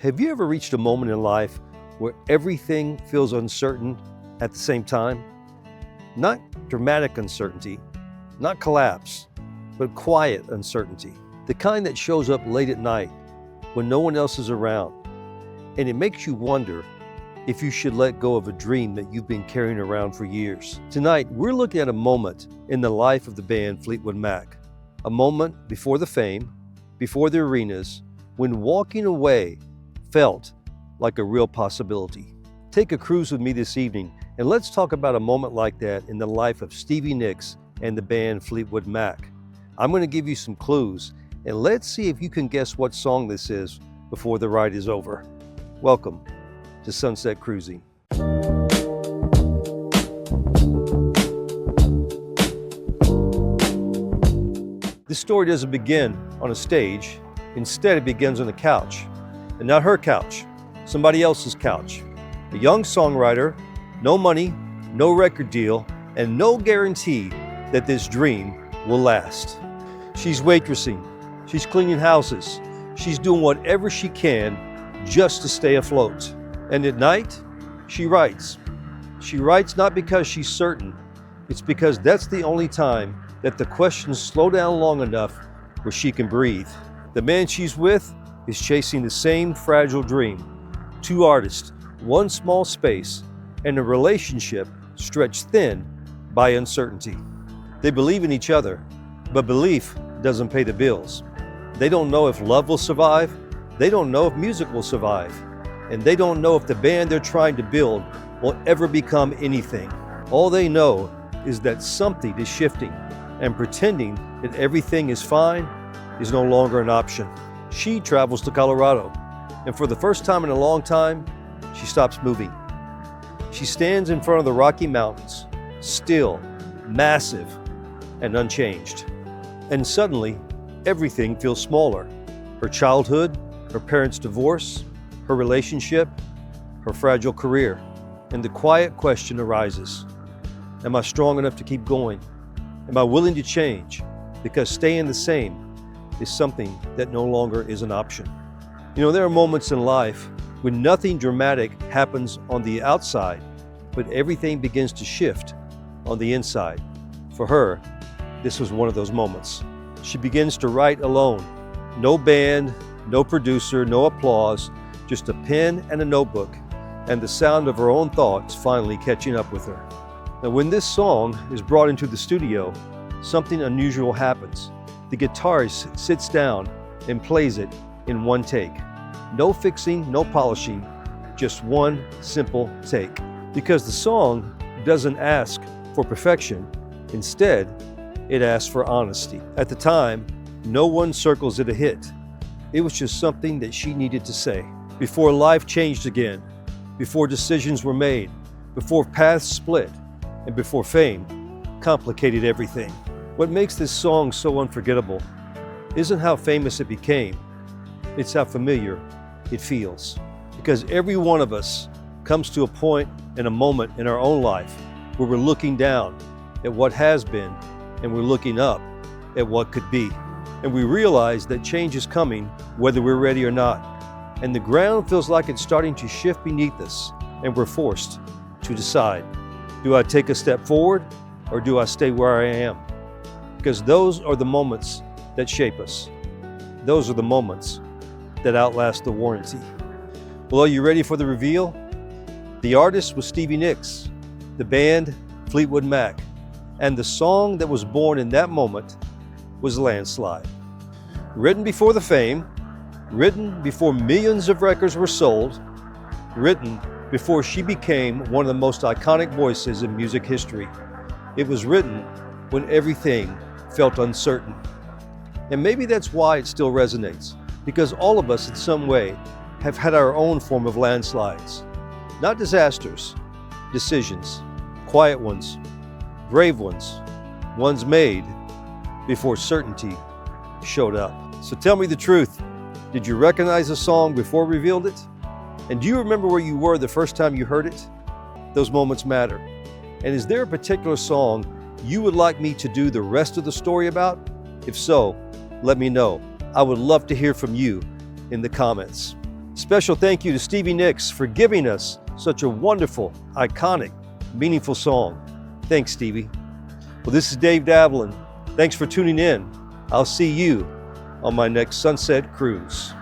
Have you ever reached a moment in life where everything feels uncertain at the same time? Not dramatic uncertainty, not collapse, but quiet uncertainty. The kind that shows up late at night when no one else is around. And it makes you wonder if you should let go of a dream that you've been carrying around for years. Tonight, we're looking at a moment in the life of the band Fleetwood Mac. A moment before the fame, before the arenas, when walking away felt like a real possibility. Take a cruise with me this evening and let's talk about a moment like that in the life of Stevie Nicks and the band Fleetwood Mac. I'm going to give you some clues and let's see if you can guess what song this is before the ride is over. Welcome to Sunset Cruising. This story doesn't begin on a stage. Instead, it begins on a couch. And not her couch, somebody else's couch. A young songwriter, no money, no record deal, and no guarantee that this dream will last. She's waitressing, she's cleaning houses, she's doing whatever she can just to stay afloat. And at night, she writes. She writes not because she's certain, it's because that's the only time that the questions slow down long enough where she can breathe. The man she's with is chasing the same fragile dream. Two artists, one small space, and a relationship stretched thin by uncertainty. They believe in each other, but belief doesn't pay the bills. They don't know if love will survive, they don't know if music will survive, and they don't know if the band they're trying to build will ever become anything. All they know is that something is shifting, and pretending that everything is fine is no longer an option. She travels to Colorado, and for the first time in a long time, she stops moving. She stands in front of the Rocky Mountains, still, massive, and unchanged. And suddenly, everything feels smaller. Her childhood, her parents' divorce, her relationship, her fragile career. And the quiet question arises, am I strong enough to keep going? Am I willing to change? Because staying the same is something that no longer is an option. You know, there are moments in life when nothing dramatic happens on the outside, but everything begins to shift on the inside. For her, this was one of those moments. She begins to write alone. No band, no producer, no applause, just a pen and a notebook, and the sound of her own thoughts finally catching up with her. Now, when this song is brought into the studio, something unusual happens. The guitarist sits down and plays it in one take. No fixing, no polishing, just one simple take. Because the song doesn't ask for perfection. Instead, it asks for honesty. At the time, no one circles it a hit. It was just something that she needed to say. Before life changed again, before decisions were made, before paths split, and before fame complicated everything. What makes this song so unforgettable isn't how famous it became, it's how familiar it feels. Because every one of us comes to a point and a moment in our own life where we're looking down at what has been and we're looking up at what could be. And we realize that change is coming whether we're ready or not. And the ground feels like it's starting to shift beneath us and we're forced to decide. Do I take a step forward or do I stay where I am? Because those are the moments that shape us. Those are the moments that outlast the warranty. Well, are you ready for the reveal? The artist was Stevie Nicks, the band Fleetwood Mac, and the song that was born in that moment was Landslide. Written before the fame, written before millions of records were sold, written before she became one of the most iconic voices in music history. It was written when everything felt uncertain. And maybe that's why it still resonates, because all of us in some way have had our own form of landslides. Not disasters, decisions, quiet ones, brave ones, ones made before certainty showed up. So tell me the truth, did you recognize the song before it revealed it? And do you remember where you were the first time you heard it? Those moments matter. And is there a particular song you would like me to do the rest of the story about? If so, let me know. I would love to hear from you in the comments. Special thank you to Stevie Nicks for giving us such a wonderful, iconic, meaningful song. Thanks, Stevie. Well, this is Dave Davlin. Thanks for tuning in. I'll see you on my next Sunset Cruise.